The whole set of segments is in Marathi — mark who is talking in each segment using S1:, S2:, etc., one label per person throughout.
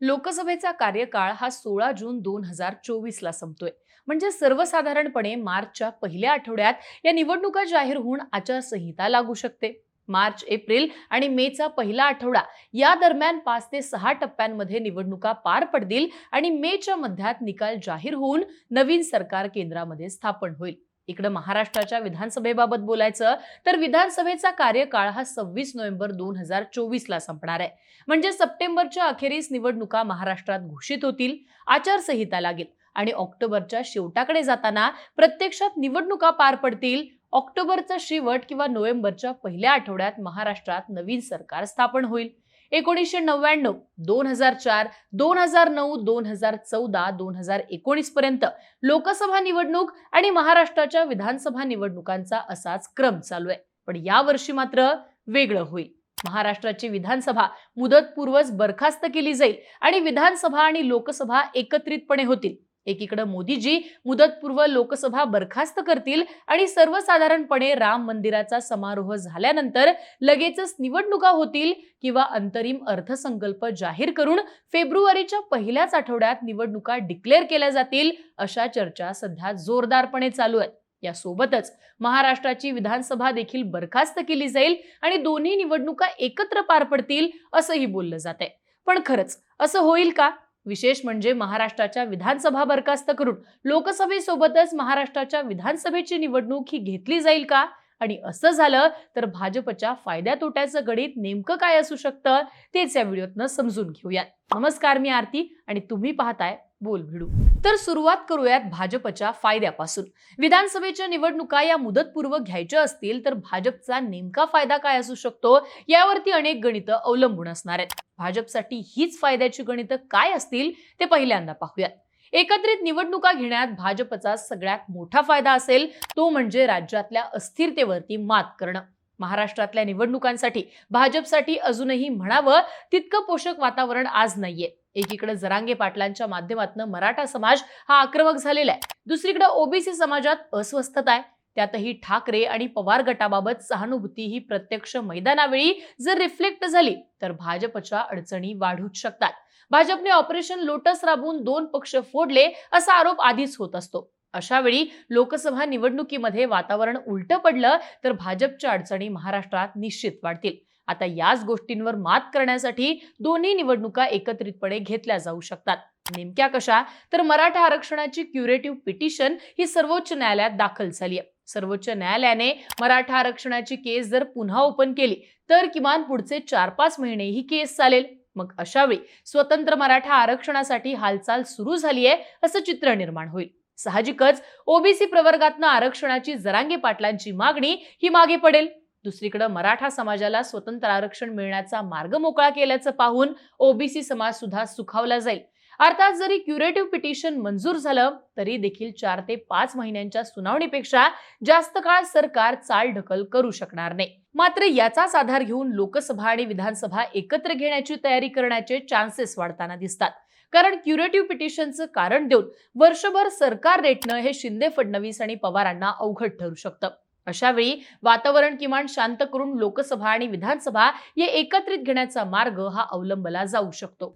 S1: लोकसभेचा कार्यकाळ हा 16 जून 2024 ला संपतोय. म्हणजे सर्वसाधारणपणे मार्चच्या पहिल्या आठवड्यात या निवडणुका जाहीर होऊन आचारसंहिता लागू शकते. मार्च, एप्रिल आणि मेचा पहिला आठवडा या दरम्यान 5 ते 6 टप्प्यांमध्ये निवडणुका पार पडतील आणि मेच्या मध्यात निकाल जाहीर होऊन नवीन सरकार केंद्रामध्ये स्थापन होईल. इकडे महाराष्ट्राच्या विधानसभेबाबत बोलायचं तर विधानसभेचा कार्यकाळ हा 26 नोव्हेंबर 2024 ला संपणार आहे. म्हणजे सप्टेंबरच्या अखेरीस निवडणुका महाराष्ट्रात घोषित होतील, आचारसंहिता लागेल आणि ऑक्टोबरच्या शेवटाकडे जाताना प्रत्यक्षात निवडणुका पार पडतील. ऑक्टोबरचा शेवट किंवा नोव्हेंबरच्या पहिल्या आठवड्यात महाराष्ट्रात नवीन सरकार स्थापन होईल. 1999, 2004, 2009, 2014, 2019 पर्यंत लोकसभा निवडणूक आणि महाराष्ट्राच्या विधानसभा निवडणुकांचा असाच क्रम चालू आहे. पण या वर्षी मात्र वेगळं होईल. महाराष्ट्राची विधानसभा मुदतपूर्वच बरखास्त केली जाईल आणि विधानसभा आणि लोकसभा एकत्रितपणे होतील. एकीकडे मोदीजी मुदतपूर्व लोकसभा बरखास्त करतील आणि सर्वसाधारणपणे राम मंदिराचा समारोह झाल्यानंतर लगेचच निवडणुका होतील किंवा अंतरिम अर्थसंकल्प जाहीर करून फेब्रुवारीच्या पहिल्याच आठवड्यात निवडणुका डिक्लेअर केल्या जातील, अशा चर्चा सध्या जोरदारपणे चालू आहेत. यासोबतच महाराष्ट्राची विधानसभा देखील बरखास्त केली जाईल आणि दोन्ही निवडणुका एकत्र पार पडतील असंही बोललं जातंय. पण खरंच असं होईल का? विशेष म्हणजे महाराष्ट्राच्या विधानसभा बरखास्त करून लोकसभेसोबतच महाराष्ट्राच्या विधानसभेची निवडणूक ही घेतली जाईल का? आणि असं झालं तर भाजपच्या फायद्या तोट्याचं गणित नेमकं काय असू शकतं तेच या व्हिडिओतनं समजून घेऊयात. नमस्कार, मी आरती आणि तुम्ही पाहताय बोल भिडू. तर सुरुवात करूयात भाजपच्या फायद्यापासून. विधानसभेच्या निवडणुका या मुदतपूर्व घ्यायच्या असतील तर भाजपचा नेमका फायदा काय असू शकतो यावरती अनेक गणितं अवलंबून असणार आहेत. भाजपसाठी हीच फायद्याची गणितं काय असतील ते पहिल्यांदा पाहूयात. एकत्रित निवडणुका घेण्यात भाजपचा सगळ्यात मोठा फायदा असेल तो म्हणजे राज्यातल्या अस्थिरतेवरती मात करणं. महाराष्ट्रातल्या निवडणुकांसाठी भाजपसाठी अजूनही म्हणावं तितकं पोषक वातावरण आज नाहीये. एकीकडे जरांगे पाटलांच्या माध्यमातून मराठा समाज हा आक्रमक झालेला आहे, दुसरीकडे ओबीसी समाजात अस्वस्थता आहे. त्यातही ठाकरे आणि पवार गटाबाबत सहानुभूती ही प्रत्यक्ष मैदानावेळी जर रिफ्लेक्ट झाली तर भाजपच्या अडचणी वाढूच शकतात. भाजपने ऑपरेशन लोटस राबवून 2 पक्ष फोडले असा आरोप आधीच होत असतो. अशा वेळी लोकसभा निवडणुकीमध्ये वातावरण उलटं पडलं तर भाजपच्या अडचणी महाराष्ट्रात निश्चित वाढतील. आता याच गोष्टींवर मात करण्यासाठी दोन्ही निवडणुका एकत्रितपणे घेतल्या जाऊ शकतात. नेमक्या कशा? तर मराठा आरक्षणाची क्युरेटिव्ह पिटिशन ही सर्वोच्च न्यायालयात दाखल झाली आहे. सर्वोच्च न्यायालयाने मराठा आरक्षणाची केस जर पुन्हा ओपन केली तर किमान पुढचे 4-5 महिने ही केस चालेल. मग अशा वेळी स्वतंत्र मराठा आरक्षणासाठी हालचाल सुरू झाली आहे असं चित्र निर्माण होईल. साहजिकच ओबीसी प्रवर्गातनं आरक्षणाची जरांगे पाटलांची मागणी ही मागे पडेल. दुसरीकडे मराठा समाजाला स्वतंत्र आरक्षण मिळण्याचा मार्ग मोकळा केल्याचं पाहून ओबीसी समाज सुद्धा सुखावला जाईल. अर्थात जरी क्युरेटिव्ह पिटिशन मंजूर झालं तरी देखील 4 ते 5 महिन्यांच्या सुनावणीपेक्षा जास्त काळ सरकार चालढकल करू शकणार नाही. मात्र याचाच आधार घेऊन लोकसभा आणि विधानसभा एकत्र घेण्याची तयारी करण्याचे चान्सेस वाढताना दिसतात. कारण क्युरेटिव्ह पिटिशनचं कारण देऊन वर्षभर सरकार रेटणं हे शिंदे, फडणवीस आणि पवारांना अवघड ठरू शकतं. अशा वेळी वातावरण किमान शांत करून लोकसभा आणि विधानसभा या एकत्रित घेण्याचा मार्ग हा अवलंबला जाऊ शकतो.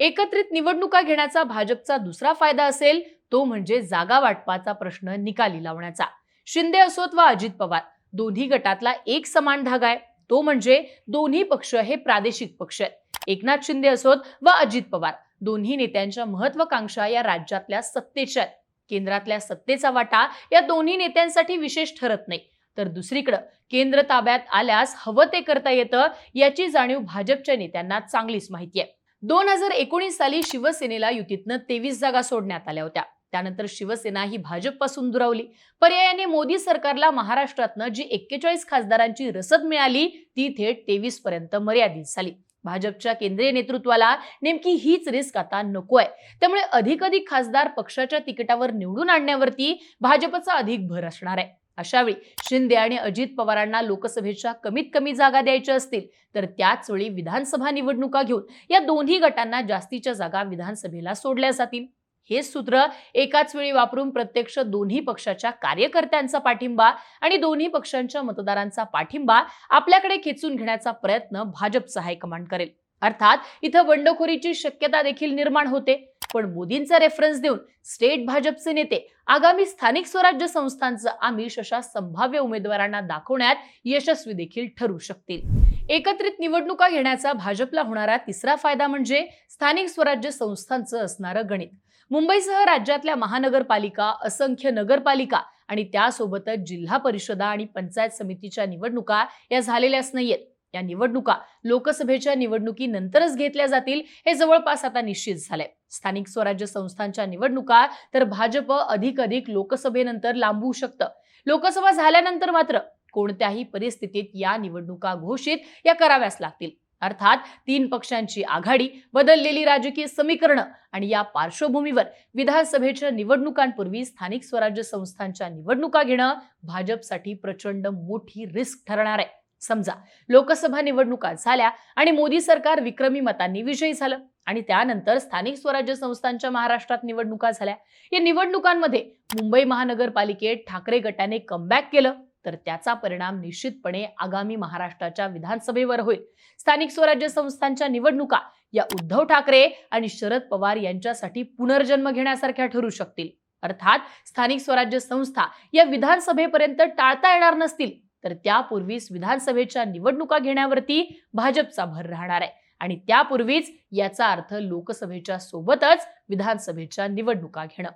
S1: एकत्रित निवडणुका घेण्याचा भाजपचा दुसरा फायदा असेल तो म्हणजे जागा वाटपाचा प्रश्न निकाली लावण्याचा. शिंदे असोत वा अजित पवार, दोन्ही गटातला एक समान धागा आहे, तो म्हणजे दोन्ही पक्ष हे प्रादेशिक पक्ष आहेत. एकनाथ शिंदे असोत वा अजित पवार, दोन्ही नेत्यांच्या महत्वाकांक्षा या राज्यातल्या सत्तेच्या आहेत. केंद्रातल्या सत्तेचा वाटा या दोन्ही नेत्यांसाठी विशेष ठरत नाही. तर दुसरीकडे केंद्र ताब्यात आल्यास हवं ते करता येतं याची जाणीव भाजपच्या नेत्यांना चांगलीच माहिती आहे. 2019 साली शिवसेनेला युतीतनं 23 जागा सोडण्यात आल्या होत्या. त्यानंतर शिवसेना ही भाजपपासून दुरावली. पर्यायाने मोदी सरकारला महाराष्ट्रातनं जी 41 खासदारांची रसद मिळाली ती थेट 23 पर्यंत मर्यादित झाली. भाजपच्या केंद्रीय नेतृत्वाला नेमकी हीच रिस्क आता नको आहे. त्यामुळे अधिक खासदार पक्षाच्या तिकिटावर निवडून आणण्यावरती भाजपचा अधिक भर असणार आहे. अशावेळी शिंदे आणि अजित पवारांना लोकसभेच्या कमीत कमी जागा द्यायच्या असतील तर त्याच वेळी विधानसभा निवडणुका घेऊन या दोन्ही गटांना जास्तीच्या जागा विधानसभेला सोडल्या जातील. हे सूत्र एकाच वेळी वापरून प्रत्यक्ष दोन्ही पक्षाच्या कार्यकर्त्यांचा पाठिंबा आणि दोन्ही पक्षांच्या मतदारांचा पाठिंबा आपल्याकडे खेचून घेण्याचा प्रयत्न भाजपचा हायकमांड करेल. अर्थात इथं बंडखोरीची शक्यता देखील निर्माण होते. पण मोदींचा रेफरन्स देऊन स्टेट भाजपचे नेते आगामी स्थानिक स्वराज्य संस्थांचं आमिष अशा संभाव्य उमेदवारांना दाखवण्यात यशस्वी देखील ठरू शकतील. एकत्रित निवडणुका घेण्याचा भाजपला होणारा तिसरा फायदा म्हणजे स्थानिक स्वराज्य संस्थांचं असणारं गणित. मुंबईसह राज्यातल्या महानगरपालिका, असंख्य नगरपालिका आणि त्यासोबतच जिल्हा परिषदा आणि पंचायत समितीच्या निवडणुका या झालेल्याच नाहीयेत. या निवडणुका लोकसभेच्या निवडणुकीनंतरच घेतल्या जातील हे जवळपास आता निश्चित झालंय. स्थानिक स्वराज्य संस्थांच्या निवडणुका तर भाजप अधिक लोकसभेनंतर लांबवू शकतं. लोकसभा झाल्यानंतर मात्र कोणत्याही परिस्थितीत या निवडणुका घोषित या कराव्याच लागतील. अर्थात 3 पक्षांची आघाडी, बदललेली राजकीय समीकरणं आणि या पार्श्वभूमीवर विधानसभेच्या निवडणुकांपूर्वी स्थानिक स्वराज्य संस्थांच्या निवडणुका घेणं भाजपसाठी प्रचंड मोठी रिस्क ठरणार आहे. समजा लोकसभा निवडणुका झाल्या आणि मोदी सरकार विक्रमी मतांनी विजयी झालं आणि त्यानंतर स्थानिक स्वराज्य संस्थांच्या महाराष्ट्रात निवडणुका झाल्या. या निवडणुकांमध्ये मुंबई महानगरपालिकेत ठाकरे गटाने कमबॅक केलं तर त्याचा परिणाम निश्चितपणे आगामी महाराष्ट्राच्या विधानसभेवर होईल. स्थानिक स्वराज्य संस्थांच्या निवडणुका या उद्धव ठाकरे आणि शरद पवार यांच्यासाठी पुनर्जन्म घेण्यासारख्या ठरू शकतील. अर्थात स्थानिक स्वराज्य संस्था या विधानसभेपर्यंत टाळता येणार नसतील तर त्यापूर्वीच विधानसभेच्या निवडणुका घेण्यावरती भाजपचा भर राहणार आहे आणि त्यापूर्वीच याचा अर्थ लोकसभेच्या सोबतच विधानसभेच्या निवडणुका घेणं.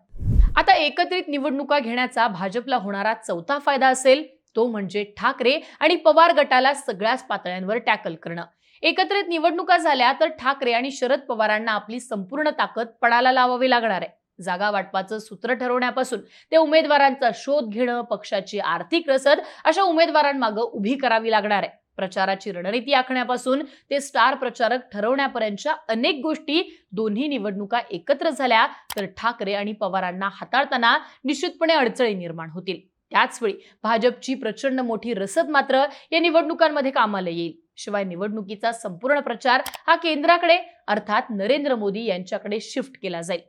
S1: आता एकत्रित निवडणुका घेण्याचा भाजपला होणारा चौथा फायदा असेल तो म्हणजे ठाकरे आणि पवार गटाला सगळ्याच पातळ्यांवर टॅकल करणं. एकत्रित निवडणुका झाल्या तर ठाकरे आणि शरद पवारांना आपली संपूर्ण ताकद पणाला लावावी लागणार आहे. जागा वाटपाचं सूत्र ठरवण्यापासून ते उमेदवारांचा शोध घेणं, पक्षाची आर्थिक रसद अशा उमेदवारांमागे उभी करावी लागणार आहे. प्रचाराची रणनीती आखण्यापासून ते स्टार प्रचारक ठरवण्यापर्यंतच्या अनेक गोष्टी दोन्ही निवडणुका एकत्र झाल्या तर ठाकरे आणि पवारांना हाताळताना निश्चितपणे अडचणी निर्माण होतील. त्याचवेळी भाजपची प्रचंड मोठी रसद मात्र या निवडणुकांमध्ये कामाला येईल. शिवाय निवडणुकीचा संपूर्ण प्रचार हा केंद्राकडे अर्थात नरेंद्र मोदी यांच्याकडे शिफ्ट केला जाईल.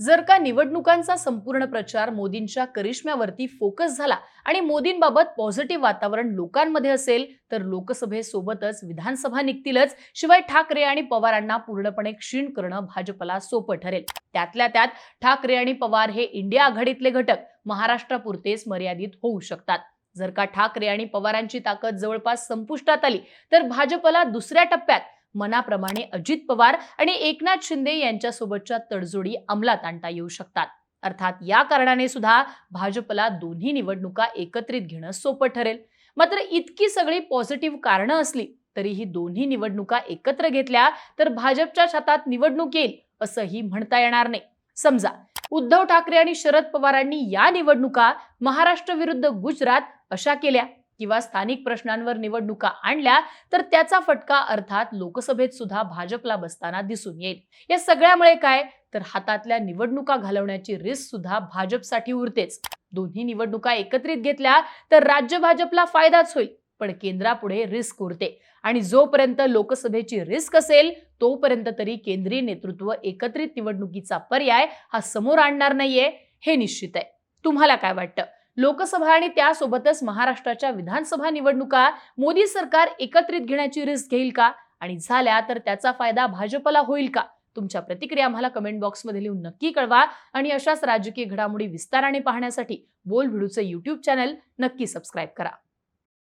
S1: जर का निवडणुकांचा संपूर्ण प्रचार मोदींच्या करिश्म्यावरती फोकस झाला आणि मोदींबाबत पॉझिटिव्ह वातावरण लोकांमध्ये असेल तर लोकसभेसोबतच विधानसभा निघतीलच. शिवाय ठाकरे आणि पवारांना पूर्णपणे क्षीण करणं भाजपला सोपं ठरेल. त्यातल्या त्यात ठाकरे आणि पवार हे इंडिया आघाडीतले घटक महाराष्ट्रापुरतेच मर्यादित होऊ शकतात. जर का ठाकरे आणि पवारांची ताकद जवळपास संपुष्टात आली तर भाजपला दुसऱ्या टप्प्यात मनाप्रमाणे अजित पवार आणि एकनाथ शिंदे यांच्यासोबतच्या तडजोडी अंमलात आणता येऊ शकतात. अर्थात या कारणाने सुद्धा भाजपला दोन्ही निवडणुका एकत्रित घेणं सोपं ठरेल. मात्र इतकी सगळी पॉझिटिव्ह कारणं असली तरीही दोन्ही निवडणुका एकत्र घेतल्या तर भाजपच्या हातात निवडणूक येईल असंही म्हणता येणार नाही. समजा उद्धव ठाकरे आणि शरद पवारांनी या निवडणुका महाराष्ट्र विरुद्ध गुजरात अशा केल्या किंवा स्थानिक प्रश्नांवर निवडणुका आणल्या तर त्याचा फटका अर्थात लोकसभेत सुद्धा भाजपला बसताना दिसून येईल. या सगळ्यामुळे काय तर हातातल्या निवडणुका घालवण्याची रिस्क सुद्धा भाजपसाठी उरतेच. दोन्ही निवडणुका एकत्रित घेतल्या तर राज्य भाजपला फायदाच होईल पण केंद्रापुढे रिस्क उरते आणि जोपर्यंत लोकसभेची रिस्क असेल तोपर्यंत तरी केंद्रीय नेतृत्व एकत्रित निवडणुकीचा पर्याय हा समोर आणणार नाहीये हे निश्चित आहे. तुम्हाला काय वाटतं? लोकसभा आणि त्यासोबतच महाराष्ट्राच्या विधानसभा निवडणुका मोदी सरकार एकत्रित घेण्याची रिस्क घेईल का आणि झाल्या तर त्याचा फायदा भाजपला होईल का? तुमच्या प्रतिक्रिया आम्हाला कमेंट बॉक्समध्ये लिहून नक्की कळवा आणि अशाच राजकीय घडामोडी विस्ताराने पाहण्यासाठी बोलबिडूचं YouTube चॅनल नक्की सबस्क्राईब करा.